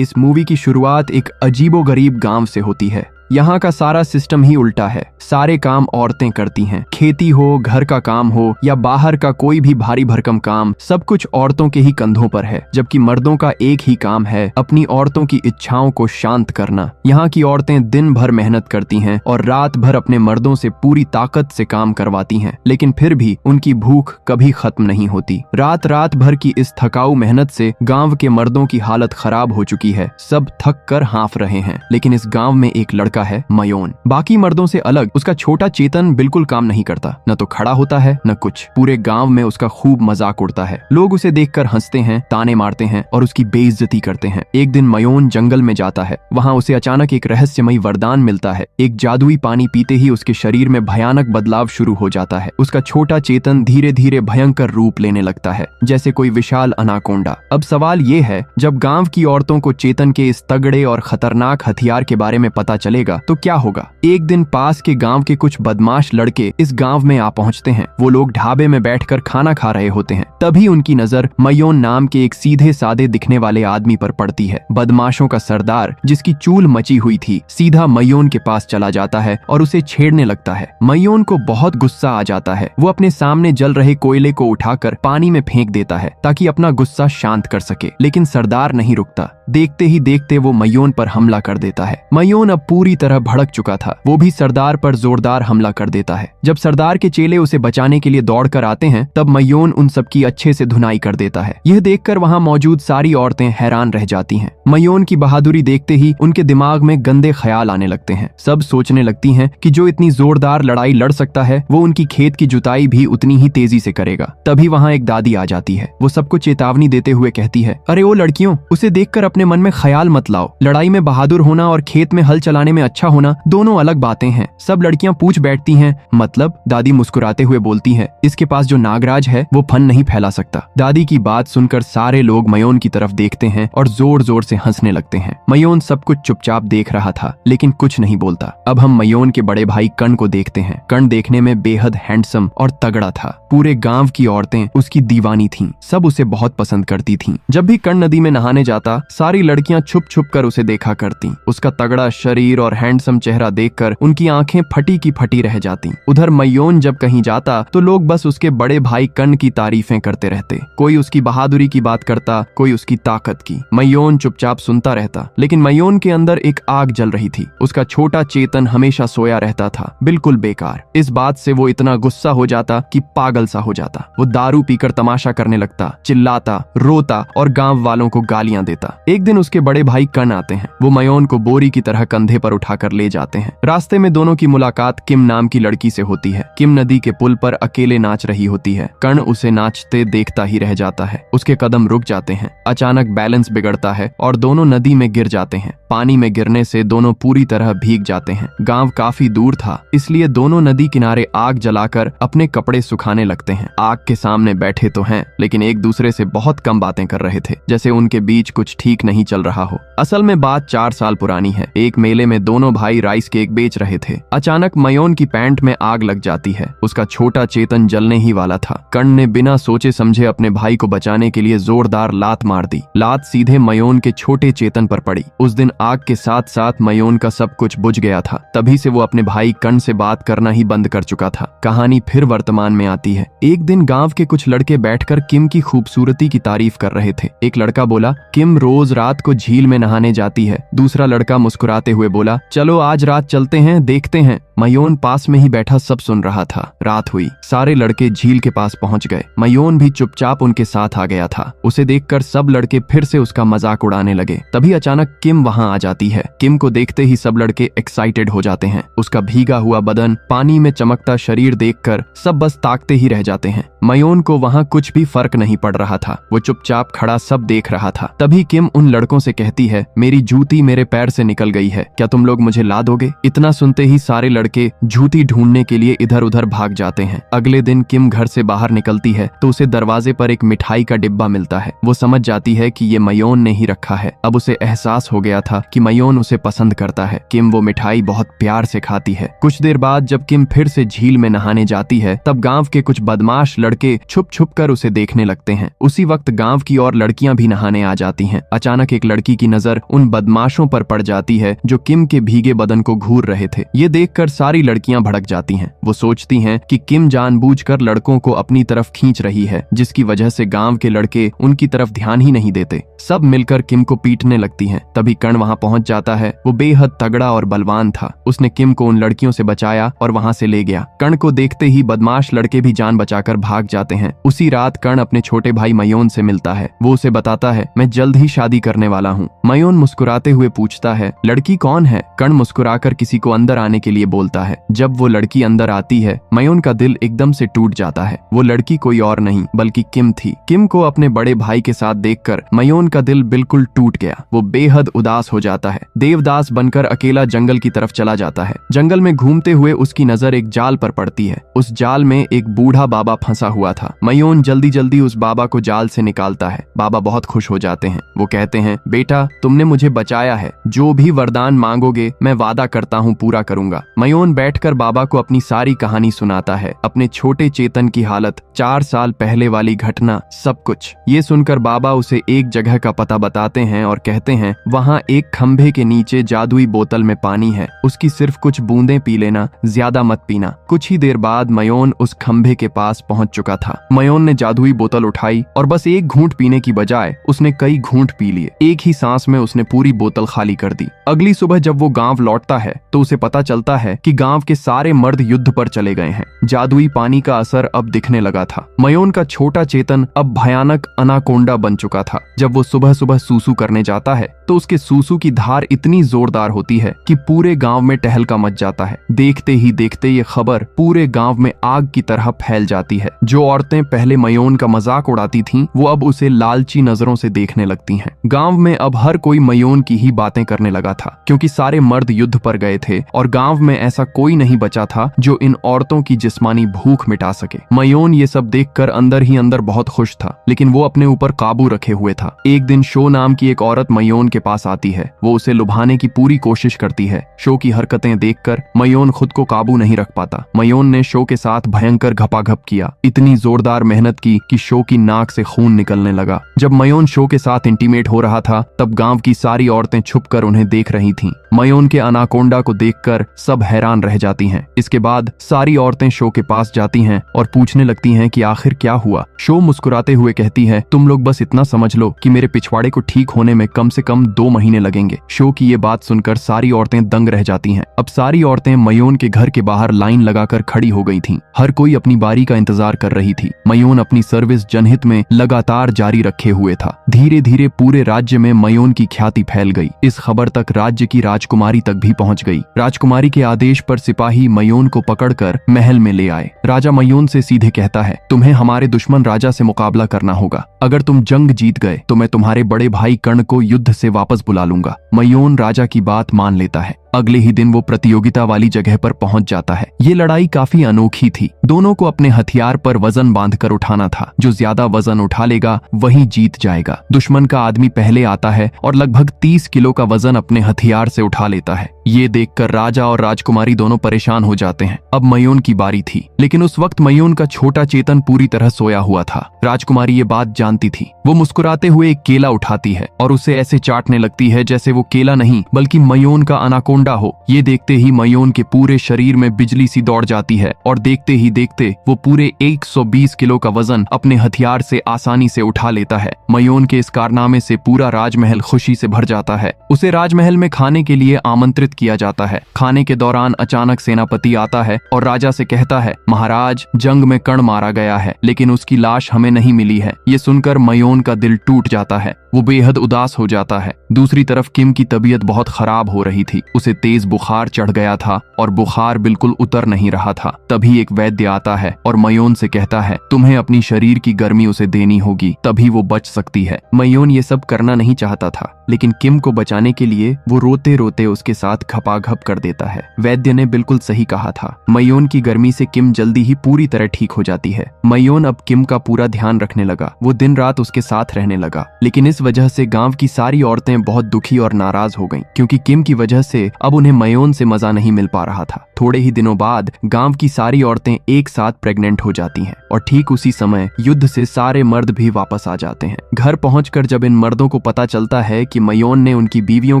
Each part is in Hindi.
इस मूवी की शुरुआत एक अजीबोगरीब गांव से होती है। यहाँ का सारा सिस्टम ही उल्टा है। सारे काम औरतें करती हैं। खेती हो, घर का काम हो या बाहर का कोई भी भारी भरकम काम, सब कुछ औरतों के ही कंधों पर है। जबकि मर्दों का एक ही काम है, अपनी औरतों की इच्छाओं को शांत करना। यहाँ की औरतें दिन भर मेहनत करती हैं और रात भर अपने मर्दों से पूरी ताकत से काम करवाती हैं, लेकिन फिर भी उनकी भूख कभी खत्म नहीं होती। रात रात भर की इस थकाऊ मेहनत से गाँव के मर्दों की हालत खराब हो चुकी है। सब थक कर हाँफ रहे हैं। लेकिन इस गाँव में एक लड़का है, मयोन। बाकी मर्दों से अलग उसका छोटा चेतन बिल्कुल काम नहीं करता। न तो खड़ा होता है न कुछ। पूरे गांव में उसका खूब मजाक उड़ता है। लोग उसे देखकर हंसते हैं, ताने मारते हैं और उसकी बेइज्जती करते हैं। एक दिन मयोन जंगल में जाता है। वहां उसे अचानक एक रहस्यमयी वरदान मिलता है। एक जादुई पानी पीते ही उसके शरीर में भयानक बदलाव शुरू हो जाता है। उसका छोटा चेतन धीरे धीरे भयंकर रूप लेने लगता है, जैसे कोई विशाल अनाकोंडा। अब सवाल ये है, जब गांव की औरतों को चेतन के इस तगड़े और खतरनाक हथियार के बारे में पता चलेगा तो क्या होगा? एक दिन पास के गांव के कुछ बदमाश लड़के इस गांव में आ पहुंचते हैं। वो लोग ढाबे में बैठकर खाना खा रहे होते हैं। तभी उनकी नजर मयोन नाम के एक सीधे साधे दिखने वाले आदमी पर पड़ती है। बदमाशों का सरदार, जिसकी चूल मची हुई थी, सीधा मयोन के पास चला जाता है और उसे छेड़ने लगता है। मयोन को बहुत गुस्सा आ जाता है। वो अपने सामने जल रहे कोयले को उठाकर पानी में फेंक देता है ताकि अपना गुस्सा शांत कर सके। लेकिन सरदार नहीं रुकता। देखते ही देखते वो मयोन पर हमला कर देता है। मयोन अब पूरी तरह भड़क चुका था। वो भी सरदार पर जोरदार हमला कर देता है। जब सरदार के चेले उसे बचाने के लिए दौड़कर आते हैं, तब मयोन उन सबकी अच्छे से धुनाई कर देता है। यह देखकर वहां मौजूद सारी औरतें हैरान रह जाती हैं। मयोन की बहादुरी देखते ही उनके दिमाग में गंदे ख्याल आने लगते हैं। सब सोचने लगती हैं कि जो इतनी जोरदार लड़ाई लड़ सकता है, वो उनकी खेत की जुताई भी उतनी ही तेजी से करेगा। तभी वहां एक दादी आ जाती है। वो सबको चेतावनी देते हुए कहती है, अरे ओ लड़कियों, उसे देखकर अपने मन में ख्याल मत लाओ। लड़ाई में बहादुर होना और खेत में हल चलाने में अच्छा होना दोनों अलग बातें हैं। सब लड़कियां पूछ बैठती हैं, मतलब? दादी मुस्कुराते हुए बोलती है, इसके पास जो नागराज है वो फन नहीं फैला सकता। दादी की बात सुनकर सारे लोग मयोन की तरफ देखते हैं और जोर जोर से हंसने लगते हैं। मयोन सब कुछ चुपचाप देख रहा था, लेकिन कुछ नहीं बोलता। अब हम मयोन के बड़े भाई कर्ण को देखते हैं। कर्ण देखने में बेहद हैंडसम और तगड़ा था। पूरे गांव की औरतें उसकी दीवानी थीं। सब उसे बहुत पसंद करती थीं। जब भी कर्ण नदी में नहाने जाता, सारी लड़कियां छुप छुप कर उसे देखा करती। उसका तगड़ा शरीर और हैंडसम चेहरा देखकर उनकी आंखें फटी की फटी रह जाती। उधर मयोन जब कहीं जाता तो लोग बस उसके बड़े भाई कर्ण की तारीफें करते रहते। कोई उसकी बहादुरी की बात करता, कोई उसकी ताकत की। मयोन चुपचाप सुनता रहता, लेकिन मयोन के अंदर एक आग जल रही थी। उसका छोटा चेतन हमेशा सोया रहता था, बिल्कुल बेकार। इस बात से वो इतना गुस्सा हो जाता कि पागल सा हो जाता। वो दारू पीकर तमाशा करने लगता, चिल्लाता, रोता और गांव वालों को गालियां देता। एक दिन उसके बड़े भाई कर्ण आते हैं। वो मयोन को बोरी की तरह कंधे पर उठाकर ले जाते हैं। रास्ते में दोनों की मुलाकात किम नाम की लड़की से होती है। किम नदी के पुल पर अकेले नाच रही होती है। कर्ण उसे नाचते देखता ही रह जाता है। उसके कदम रुक जाते हैं। अचानक बैलेंस बिगड़ता है और दोनों नदी में गिर जाते हैं। पानी में गिरने से दोनों पूरी तरह भीग जाते हैं। गांव काफी दूर था, इसलिए दोनों नदी किनारे आग जलाकर अपने कपड़े सुखाने लगते हैं। आग के सामने बैठे तो हैं, लेकिन एक दूसरे से बहुत कम बातें कर रहे थे, जैसे उनके बीच कुछ ठीक नहीं चल रहा हो। असल में बात 4 साल पुरानी है। एक मेले में दोनों भाई राइस केक बेच रहे थे। अचानक मयोन की पैंट में आग लग जाती है। उसका छोटा चेतन जलने ही वाला था। कर्ण ने बिना सोचे समझे अपने भाई को बचाने के लिए जोरदार लात मार दी। लात सीधे मयोन के छोटे चेतन पर पड़ी। उस दिन आग के साथ साथ मयोन का सब कुछ बुझ गया था। तभी से वो अपने भाई कर्ण से बात करना ही बंद कर चुका था। कहानी फिर वर्तमान में आती है। एक दिन गांव के कुछ लड़के बैठकर किम की खूबसूरती की तारीफ कर रहे थे। एक लड़का बोला, किम रोज रात को झील में नहाने जाती है। दूसरा लड़का मुस्कुराते हुए बोला, चलो आज रात चलते हैं, देखते हैं। मयोन पास में ही बैठा सब सुन रहा था। रात हुई। सारे लड़के झील के पास पहुंच गए। मयोन भी चुपचाप उनके साथ आ गया था। उसे देखकर सब लड़के फिर से उसका मजाक उड़ाने लगे। तभी अचानक किम वहां आ जाती है। किम को देखते ही सब लड़के एक्साइटेड हो जाते हैं। उसका भीगा हुआ बदन, पानी में चमकता शरीर देखकर सब बस ताकते ही रह जाते हैं। मयोन को वहां कुछ भी फर्क नहीं पड़ रहा था। वो चुपचाप खड़ा सब देख रहा था। तभी किम उन लड़कों से कहती है, मेरी जूती मेरे पैर से निकल गई है, क्या तुम लोग मुझे ला दोगे? इतना सुनते ही सारे लड़के लड़के जूती ढूंढने के लिए इधर उधर भाग जाते हैं। अगले दिन किम घर से बाहर निकलती है तो उसे दरवाजे पर एक मिठाई का डिब्बा मिलता है। वो समझ जाती है कि ये मयोन ने ही रखा है। अब उसे एहसास हो गया था कि मयोन उसे पसंद करता है। किम वो मिठाई बहुत प्यार से खाती है। कुछ देर बाद जब किम फिर से झील में नहाने जाती है तब गांव के कुछ बदमाश लड़के छुप छुप कर उसे देखने लगते हैं। उसी वक्त गांव की और लड़कियां भी नहाने आ जाती हैं। अचानक एक लड़की की नजर उन बदमाशों पर पड़ जाती है जो किम के भीगे बदन को घूर रहे थे। ये देखकर सारी लड़कियां भड़क जाती हैं। वो सोचती हैं कि किम जानबूझकर लड़कों को अपनी तरफ खींच रही है, जिसकी वजह से गांव के लड़के उनकी तरफ ध्यान ही नहीं देते। सब मिलकर किम को पीटने लगती हैं। तभी कर्ण वहां पहुंच जाता है। वो बेहद तगड़ा और बलवान था। उसने किम को उन लड़कियों से बचाया और वहां से ले गया। कर्ण को देखते ही बदमाश लड़के भी जान बचाकर भाग जाते हैं। उसी रात कर्ण अपने छोटे भाई मयोन से मिलता है। वो उसे बताता है, मैं जल्द ही शादी करने वाला हूँ। मयोन मुस्कुराते हुए पूछता है, लड़की कौन है? कर्ण मुस्कुराकर किसी को अंदर आने के लिए बोलता है। जब वो लड़की अंदर आती है मयोन का दिल एकदम से टूट जाता है। वो लड़की कोई और नहीं बल्कि किम थी। किम को अपने बड़े भाई के साथ देखकर मयोन का दिल बिल्कुल टूट गया। वो बेहद उदास हो जाता है। देवदास बनकर अकेला जंगल की तरफ चला जाता है। जंगल में घूमते हुए उसकी नजर एक जाल पर पड़ती है। उस जाल में एक बूढ़ा बाबा फंसा हुआ था। मयोन जल्दी जल्दी उस बाबा को जाल से निकालता है। बाबा बहुत खुश हो जाते हैं। वो कहते हैं, बेटा तुमने मुझे बचाया है। जो भी वरदान मांगोगे मैं वादा करता हूँ पूरा करूंगा। मयोन बैठकर बाबा को अपनी सारी कहानी सुनाता है। अपने छोटे चेतन की हालत, 4 साल पहले वाली घटना, सब कुछ। ये सुनकर बाबा उसे एक जगह का पता बताते हैं और कहते हैं, वहाँ एक खंभे के नीचे जादुई बोतल में पानी है, उसकी सिर्फ कुछ बूंदें पी लेना, ज्यादा मत पीना। कुछ ही देर बाद मयोन उस खंभे के पास पहुंच चुका था। मयोन ने जादुई बोतल उठाई और बस एक घूंट पीने की बजाय उसने कई घूंट पी लिए। एक ही सांस में उसने पूरी बोतल खाली कर दी। अगली सुबह जब वो गांव लौटता है तो उसे पता चलता है कि गांव के सारे मर्द युद्ध पर चले गए हैं। जादुई पानी का असर अब दिखने लगा था। मयोन का छोटा चेतन अब भयानक अनाकोंडा बन चुका था। जब वो सुबह सुबह सूसू करने जाता है तो उसके सूसू की धार इतनी जोरदार होती है कि पूरे गांव में टहलका मच जाता है। देखते ही देखते ये खबर पूरे गांव में आग की तरह फैल जाती है। जो औरतें पहले मयोन का मजाक उड़ाती थीं, वो अब उसे लालची नजरों से देखने लगती हैं। गांव में अब हर कोई मयोन की ही बातें करने लगा था, क्योंकि सारे मर्द युद्ध पर गए थे और गांव में ऐसा कोई नहीं बचा था जो इन औरतों की जिस्मानी भूख मिटा सके। मयोन ये सब देखकर अंदर ही अंदर बहुत खुश था, लेकिन वो अपने ऊपर काबू रखे हुए था। एक दिन शो नाम की एक औरत मयोन के पास आती है। वो उसे लुभाने की पूरी कोशिश करती है। शो की हरकतें देखकर मयोन खुद को काबू नहीं रख पाता। मयोन ने शो के साथ भयंकर घपाघप किया। इतनी जोरदार मेहनत की कि शो की नाक से खून निकलने लगा। जब मयोन शो के साथ इंटीमेट हो रहा था तब गांव की सारी औरतें छुपकर उन्हें देख रही थीं। मयोन के अनाकोंडा को देखकर सब हैरान रह जाती हैं। इसके बाद सारी औरतें शो के पास जाती हैं और पूछने लगती हैं कि आखिर क्या हुआ। शो मुस्कुराते हुए कहती है, तुम लोग बस इतना समझ लो कि मेरे पिछवाड़े को ठीक होने में कम से कम 2 महीने लगेंगे। शो की ये बात सुनकर सारी औरतें दंग रह जाती हैं। अब सारी औरतें मयोन के घर के बाहर लाइन लगाकर खड़ी हो गई थीं। हर कोई अपनी बारी का इंतजार कर रही थी। मयोन अपनी सर्विस जनहित में लगातार जारी रखे हुए था। धीरे धीरे पूरे राज्य में मयोन की ख्याति फैल गई। इस खबर तक राज्य की राजकुमारी तक भी पहुंच गई। राजकुमारी के आदेश पर सिपाही मयोन को पकड़कर महल में ले आए। राजा मयोन से सीधे कहता है, तुम्हें हमारे दुश्मन राजा से मुकाबला करना होगा। अगर तुम जंग जीत गए तो मैं तुम्हारे बड़े भाई कर्ण को युद्ध से वापस बुला लूंगा। मयोन राजा की बात मान लेता है। अगले ही दिन वो प्रतियोगिता वाली जगह पर पहुंच जाता है। ये लड़ाई काफी अनोखी थी। दोनों को अपने हथियार पर वजन बांधकर उठाना था। जो ज्यादा वजन उठा लेगा वही जीत जाएगा। दुश्मन का आदमी पहले आता है और लगभग 30 किलो का वजन अपने हथियार से उठा लेता है। ये देखकर राजा और राजकुमारी दोनों परेशान हो जाते हैं। अब मयोन की बारी थी, लेकिन उस वक्त मयोन का छोटा चेतन पूरी तरह सोया हुआ था। राजकुमारी ये बात जानती थी। वो मुस्कुराते हुए एक केला उठाती है और उसे ऐसे चाटने लगती है जैसे वो केला नहीं बल्कि मयोन का अनाकोंडा हो। ये देखते ही मयोन के पूरे शरीर में बिजली सी दौड़ जाती है और देखते ही देखते वो पूरे 120 किलो का वजन अपने हथियार से आसानी से उठा लेता है। मयोन के इस कारनामे से पूरा राजमहल खुशी से भर जाता है। उसे राजमहल में खाने के लिए आमंत्रित किया जाता है। खाने के दौरान अचानक सेनापति आता है और राजा से कहता है, महाराज, जंग में कर्ण मारा गया है लेकिन उसकी लाश हमें नहीं मिली है। ये सुनकर मयोन का दिल टूट जाता है। वो बेहद उदास हो जाता है। दूसरी तरफ किम की तबीयत बहुत खराब हो रही थी। उसे तेज बुखार चढ़ गया था और बुखार बिल्कुल उतर नहीं रहा था। तभी एक वैद्य आता है और मयोन से कहता है, तुम्हें अपनी शरीर की गर्मी उसे देनी होगी, तभी वो बच सकती है। मयोन ये सब करना नहीं चाहता था, लेकिन किम को बचाने के लिए वो रोते रोते उसके साथ खपाखप कर देता है। वैद्य ने बिल्कुल सही कहा था। मयोन की गर्मी से किम जल्दी ही पूरी तरह ठीक हो जाती है। मयोन अब किम का पूरा ध्यान रखने लगा। वो दिन रात उसके साथ रहने लगा। लेकिन इस वजह से गांव की सारी औरतें बहुत दुखी और नाराज हो गईं, क्योंकि किम की वजह से अब उन्हें मयोन से मजा नहीं मिल पा रहा था। थोड़े ही दिनों बाद गांव की सारी औरतें एक साथ प्रेग्नेंट हो जाती हैं और ठीक उसी समय युद्ध से सारे मर्द भी वापस आ जाते हैं। घर पहुंचकर जब इन मर्दों को पता चलता है कि मयोन ने उनकी बीवियों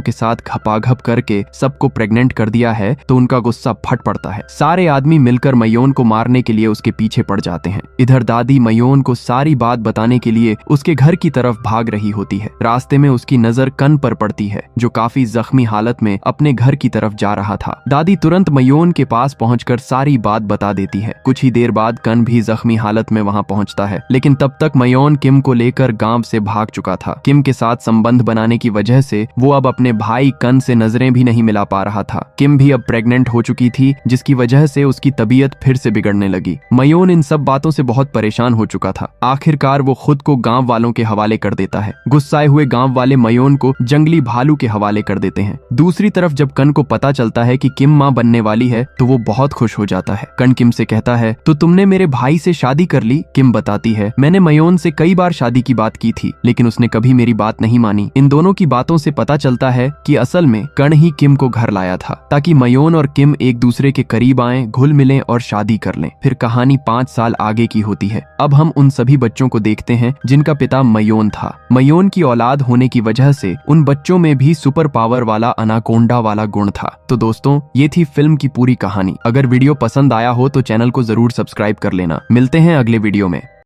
के साथ खपाखप करके सबको प्रेग्नेंट कर दिया है, तो उनका गुस्सा फट पड़ता है। सारे आदमी मिलकर मयोन को मारने के लिए उसके पीछे पड़ जाते हैं। इधर दादी मयोन को सारी बात बताने के लिए उसके घर की तरफ भाग रही होती है। रास्ते में उसकी नजर कन पर पड़ती है, जो काफी जख्मी हालत में अपने घर की तरफ जा रहा था। दादी तुरंत मयोन के पास पहुंचकर सारी बात बता देती है। कुछ ही देर बाद कन भी जख्मी हालत में वहां पहुंचता है, लेकिन तब तक मयोन किम को लेकर गांव से भाग चुका था। किम के साथ संबंध बनाने की वजह से वो अब अपने भाई कन से नजरें भी नहीं मिला पा रहा था। किम भी अब प्रेग्नेंट हो चुकी थी, जिसकी वजह से उसकी तबीयत फिर से बिगड़ने लगी। मयोन इन सब बातों से बहुत परेशान हो चुका था। आखिरकार वो खुद को गांव वालों के हवाले कर देता है। गुस्साए हुए गांव वाले मयोन को जंगली भालू के हवाले कर देते हैं। दूसरी तरफ जब कन को पता चलता है कि किम मां बनने वाली है, तो वो बहुत खुश हो जाता है। कन किम से कहता है, तो तुमने मेरे भाई से शादी कर ली? किम बताती है, मैंने मयोन से कई बार शादी की बात की थी, लेकिन उसने कभी मेरी बात नहीं मानी। इन दोनों की बातों से पता चलता है कि असल में कण ही किम को घर लाया था, ताकि मयोन और किम एक दूसरे के करीब आएं, घुल मिलें और शादी कर लें। फिर कहानी 5 साल आगे की होती है। अब हम उन सभी बच्चों को देखते हैं जिनका पिता मयोन था। मयोन की औलाद होने की वजह से उन बच्चों में भी सुपर पावर वाला अनाकोंडा वाला गुण था। तो दोस्तों, ये थी फिल्म की पूरी कहानी। अगर वीडियो पसंद आया हो तो चैनल को जरूर सब्सक्राइब कर लेना। मिलते हैं अगले वीडियो में।